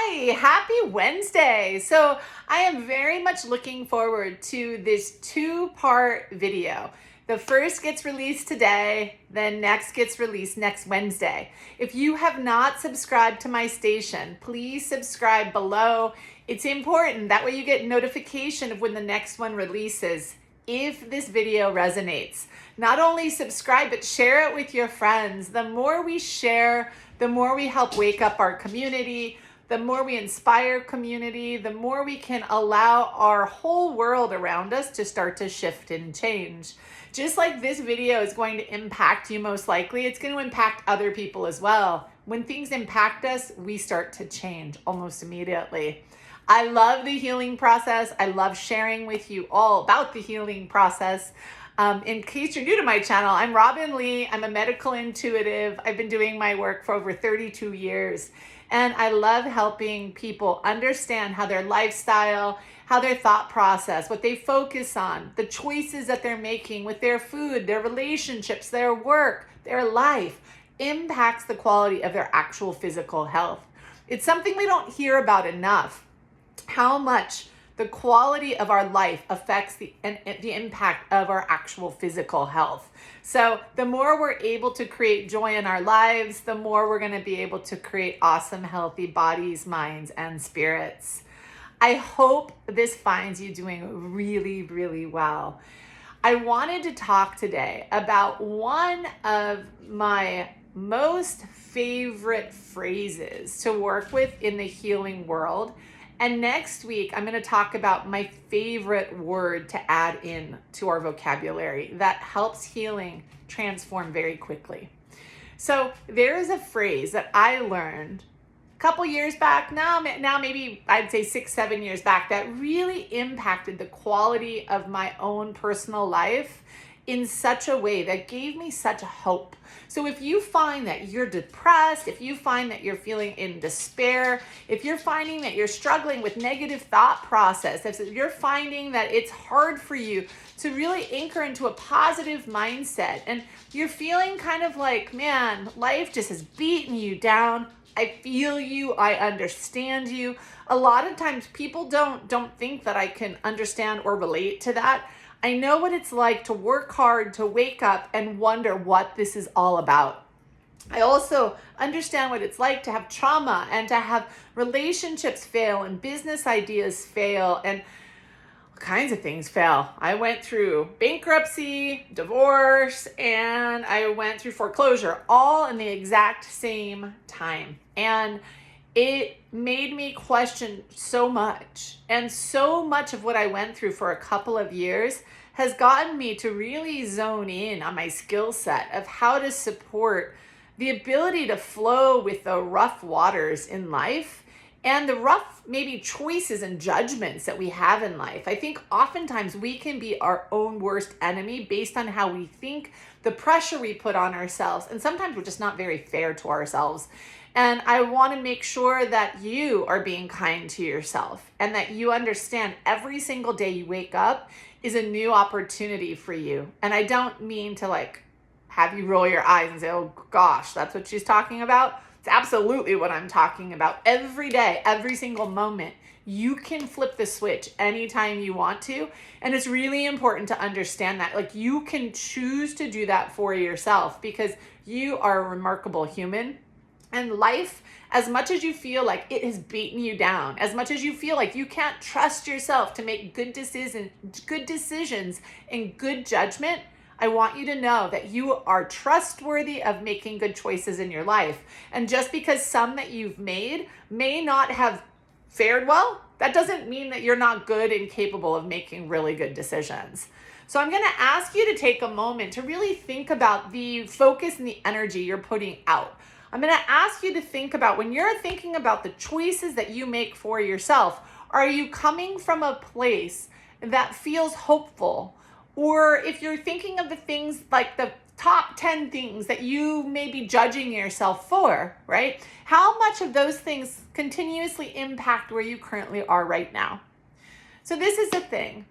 Hi, happy Wednesday. So I am very much looking forward to this two-part video. The first gets released today, then next gets released next Wednesday. If you have not subscribed to my station, please subscribe below. It's important. That way you get notification of when the next one releases. If this video resonates, not only subscribe, but share it with your friends. The more we share, the more we help wake up our community, the more we inspire community, the more we can allow our whole world around us to start to shift and change. Just like this video is going to impact you most likely, it's going to impact other people as well. When things impact us, we start to change almost immediately. I love the healing process. I love sharing with you all about the healing process. In case you're new to my channel, I'm Robin Lee. I'm a medical intuitive. I've been doing my work for over 32 years. And I love helping people understand how their lifestyle, how their thought process, what they focus on, the choices that they're making with their food, their relationships, their work, their life, impacts the quality of their actual physical health. It's something we don't hear about enough, how much the quality of our life affects the impact of our actual physical health. So the more we're able to create joy in our lives, the more we're going to be able to create awesome, healthy bodies, minds, and spirits. I hope this finds you doing really, really well. I wanted to talk today about one of my most favorite phrases to work with in the healing world. And next week, I'm going to talk about my favorite word to add in to our vocabulary that helps healing transform very quickly. So there is a phrase that I learned a couple years back, now maybe I'd say 6-7 years back, that really impacted the quality of my own personal life in such a way that gave me such hope. So if you find that you're depressed, if you find that you're feeling in despair, if you're finding that you're struggling with negative thought process, if you're finding that it's hard for you to really anchor into a positive mindset, and you're feeling kind of like, man, life just has beaten you down, I feel you, I understand you. A lot of times people don't think that I can understand or relate to that. I know what it's like to work hard, to wake up and wonder what this is all about. I also understand what it's like to have trauma and to have relationships fail and business ideas fail and all kinds of things fail. I went through bankruptcy, divorce, and I went through foreclosure all in the exact same time. And it made me question so much. And so much of what I went through for a couple of years has gotten me to really zone in on my skill set of how to support the ability to flow with the rough waters in life and the rough maybe choices and judgments that we have in life. I think oftentimes we can be our own worst enemy based on how we think, the pressure we put on ourselves, and sometimes we're just not very fair to ourselves. And I want to make sure that you are being kind to yourself and that you understand every single day you wake up is a new opportunity for you. And I don't mean to have you roll your eyes and say, oh gosh, that's what she's talking about. It's absolutely what I'm talking about. Every day, every single moment, you can flip the switch anytime you want to. And it's really important to understand that. You can choose to do that for yourself because you are a remarkable human. And life, as much as you feel like it has beaten you down, as much as you feel like you can't trust yourself to make good decisions and good judgment, I want you to know that you are trustworthy of making good choices in your life. And just because some that you've made may not have fared well, that doesn't mean that you're not good and capable of making really good decisions. So I'm going to ask you to take a moment to really think about the focus and the energy you're putting out. I'm going to ask you to think about when you're thinking about the choices that you make for yourself, are you coming from a place that feels hopeful? Or if you're thinking of the things like the top 10 things that you may be judging yourself for, right? How much of those things continuously impact where you currently are right now? So this is the thing.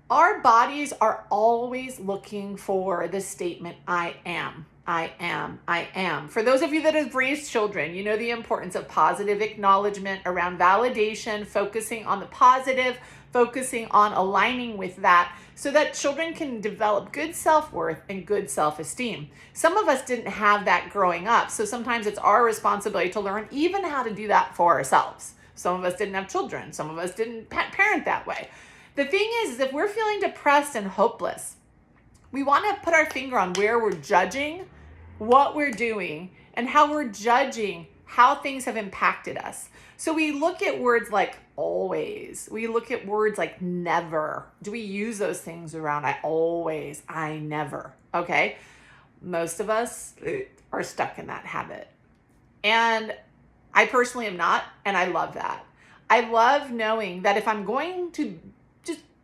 Our bodies are always looking for the statement, I am. I am. I am. For those of you that have raised children, you know the importance of positive acknowledgement around validation, focusing on the positive, focusing on aligning with that so that children can develop good self-worth and good self-esteem. Some of us didn't have that growing up, so sometimes it's our responsibility to learn even how to do that for ourselves. Some of us didn't have children. Some of us didn't parent that way. The thing is if we're feeling depressed and hopeless, we want to put our finger on where we're judging what we're doing and how we're judging how things have impacted us. So we look at words like always. We look at words like never. Do we use those things around I always, I never? Okay. Most of us are stuck in that habit. And I personally am not, and I love that. I love knowing that if I'm going to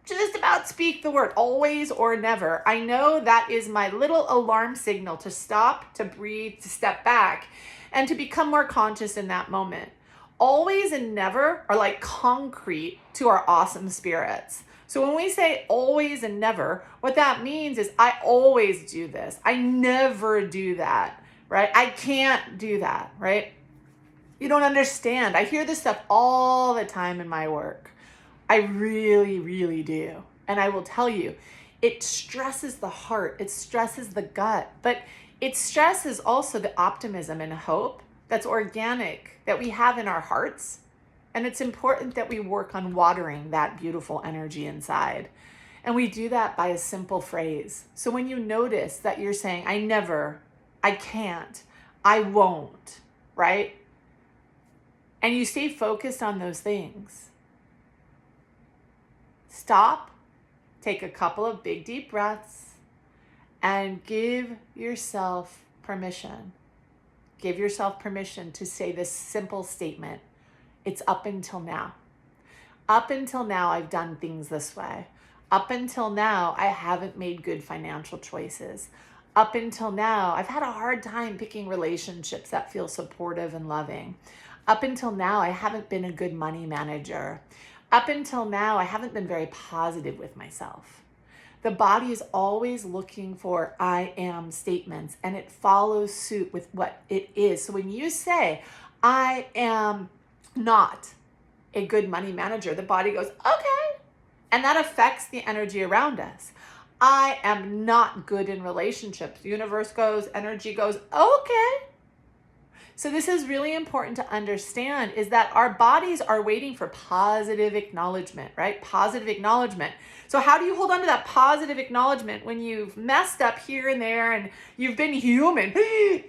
just about speak the word always or never, I know that is my little alarm signal to stop, to breathe, to step back, and to become more conscious in that moment. Always and never are like concrete to our awesome spirits. So when we say always and never, what that means is I always do this. I never do that, right? I can't do that, right? You don't understand. I hear this stuff all the time in my work. I really, really do. And I will tell you, it stresses the heart, it stresses the gut, but it stresses also the optimism and hope that's organic, that we have in our hearts. And it's important that we work on watering that beautiful energy inside. And we do that by a simple phrase. So when you notice that you're saying, I never, I can't, I won't, right? And you stay focused on those things. Stop, take a couple of big deep breaths, and give yourself permission. Give yourself permission to say this simple statement. It's up until now. Up until now, I've done things this way. Up until now, I haven't made good financial choices. Up until now, I've had a hard time picking relationships that feel supportive and loving. Up until now, I haven't been a good money manager. Up until now, I haven't been very positive with myself. The body is always looking for I am statements, and it follows suit with what it is. So when you say, I am not a good money manager, the body goes, okay. And that affects the energy around us. I am not good in relationships. The universe goes, energy goes, okay. So this is really important to understand, is that our bodies are waiting for positive acknowledgement, right? Positive acknowledgement. So how do you hold on to that positive acknowledgement when you've messed up here and there and you've been human,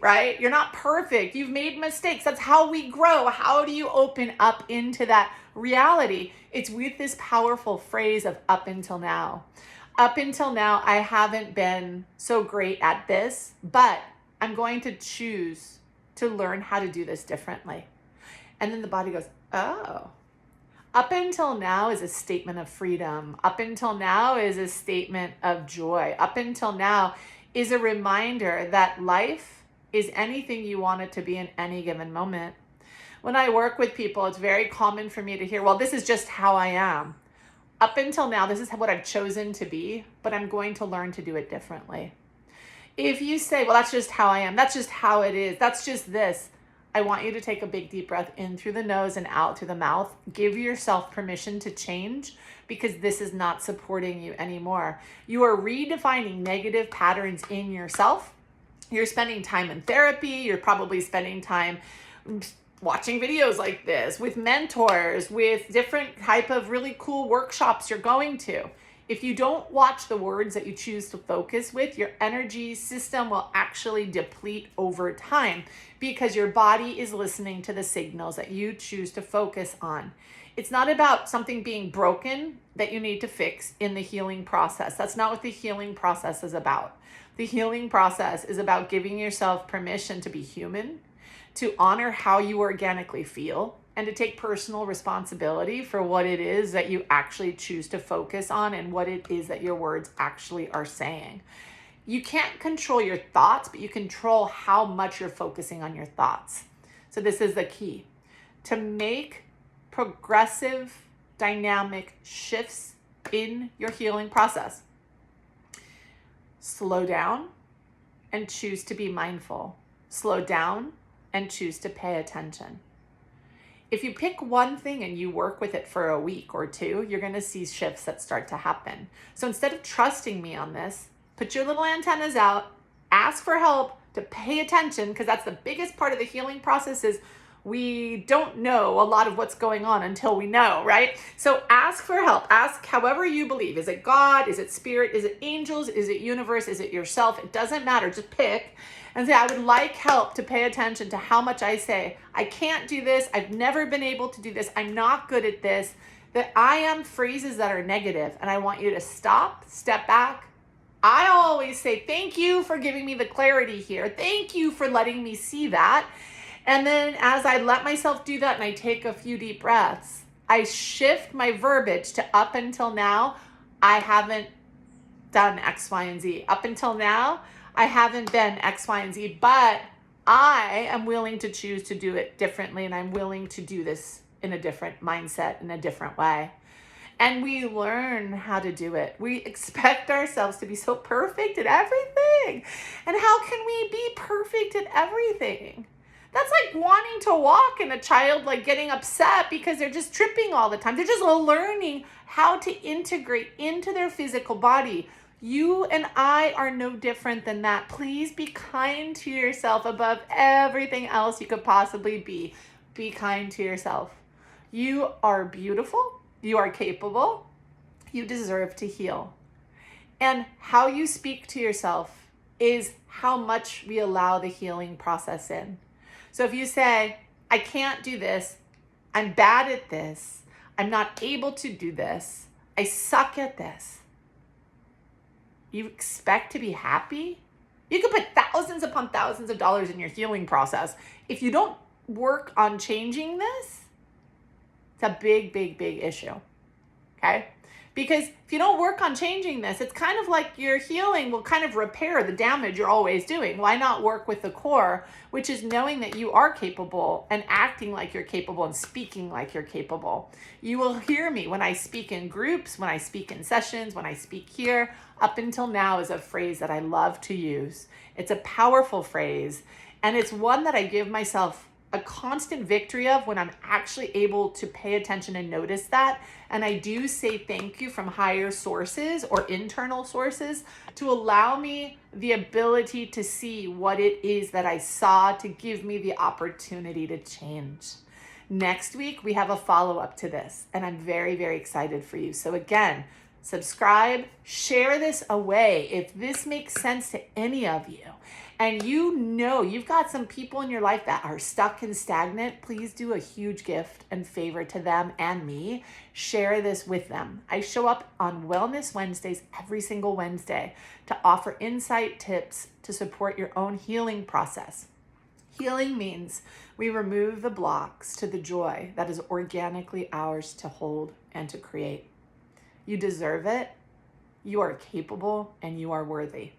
right? You're not perfect. You've made mistakes. That's how we grow. How do you open up into that reality? It's with this powerful phrase of up until now. Up until now, I haven't been so great at this, but I'm going to choose to learn how to do this differently. And then the body goes, oh. Up until now is a statement of freedom. Up until now is a statement of joy. Up until now is a reminder that life is anything you want it to be in any given moment. When I work with people, it's very common for me to hear, well, this is just how I am. Up until now, this is what I've chosen to be, but I'm going to learn to do it differently. If you say, well, that's just how I am, that's just how it is, that's just this, I want you to take a big deep breath in through the nose and out through the mouth. Give yourself permission to change, because this is not supporting you anymore. You are redefining negative patterns in yourself. You're spending time in therapy. You're probably spending time watching videos like this with mentors, with different type of really cool workshops you're going to. If you don't watch the words that you choose to focus with, your energy system will actually deplete over time, because your body is listening to the signals that you choose to focus on. It's not about something being broken that you need to fix in the healing process. That's not what the healing process is about. The healing process is about giving yourself permission to be human, to honor how you organically feel, and to take personal responsibility for what it is that you actually choose to focus on and what it is that your words actually are saying. You can't control your thoughts, but you control how much you're focusing on your thoughts. So this is the key. To make progressive, dynamic shifts in your healing process, slow down and choose to be mindful. Slow down and choose to pay attention. If you pick one thing and you work with it for a week or two, you're going to see shifts that start to happen. So instead of trusting me on this, put your little antennas out, ask for help to pay attention, because that's the biggest part of the healing process is we don't know a lot of what's going on until we know, right? So ask for help. Ask however you believe. Is it God? Is it spirit? Is it angels? Is it universe? Is it yourself? It doesn't matter. Just pick and say, I would like help to pay attention to how much I say, I can't do this. I've never been able to do this. I'm not good at this. That I am phrases that are negative, and I want you to stop, step back. I always say, thank you for giving me the clarity here. Thank you for letting me see that. And then as I let myself do that and I take a few deep breaths, I shift my verbiage to up until now, I haven't done X, Y, and Z. Up until now, I haven't been X, Y, and Z, but I am willing to choose to do it differently, and I'm willing to do this in a different mindset, in a different way. And we learn how to do it. We expect ourselves to be so perfect at everything. And how can we be perfect at everything? That's like wanting to walk and a child like getting upset because they're just tripping all the time. They're just learning how to integrate into their physical body. You and I are no different than that. Please be kind to yourself above everything else you could possibly be. Be kind to yourself. You are beautiful. You are capable. You deserve to heal. And how you speak to yourself is how much we allow the healing process in. So if you say, I can't do this, I'm bad at this, I'm not able to do this, I suck at this, you expect to be happy? You could put thousands upon thousands of dollars in your healing process. If you don't work on changing this, it's a big, big, big issue, okay? Because if you don't work on changing this, it's kind of like your healing will kind of repair the damage you're always doing. Why not work with the core, which is knowing that you are capable and acting like you're capable and speaking like you're capable. You will hear me when I speak in groups, when I speak in sessions, when I speak here. Up until now is a phrase that I love to use. It's a powerful phrase, and it's one that I give myself a constant victory of when I'm actually able to pay attention and notice that. And I do say thank you from higher sources or internal sources to allow me the ability to see what it is that I saw to give me the opportunity to change. Next week, we have a follow-up to this, and I'm very, very excited for you. So again, subscribe, share this away if this makes sense to any of you. And you know you've got some people in your life that are stuck and stagnant, please do a huge gift and favor to them and me. Share this with them. I show up on Wellness Wednesdays every single Wednesday to offer insight tips to support your own healing process. Healing means we remove the blocks to the joy that is organically ours to hold and to create. You deserve it, you are capable, and you are worthy.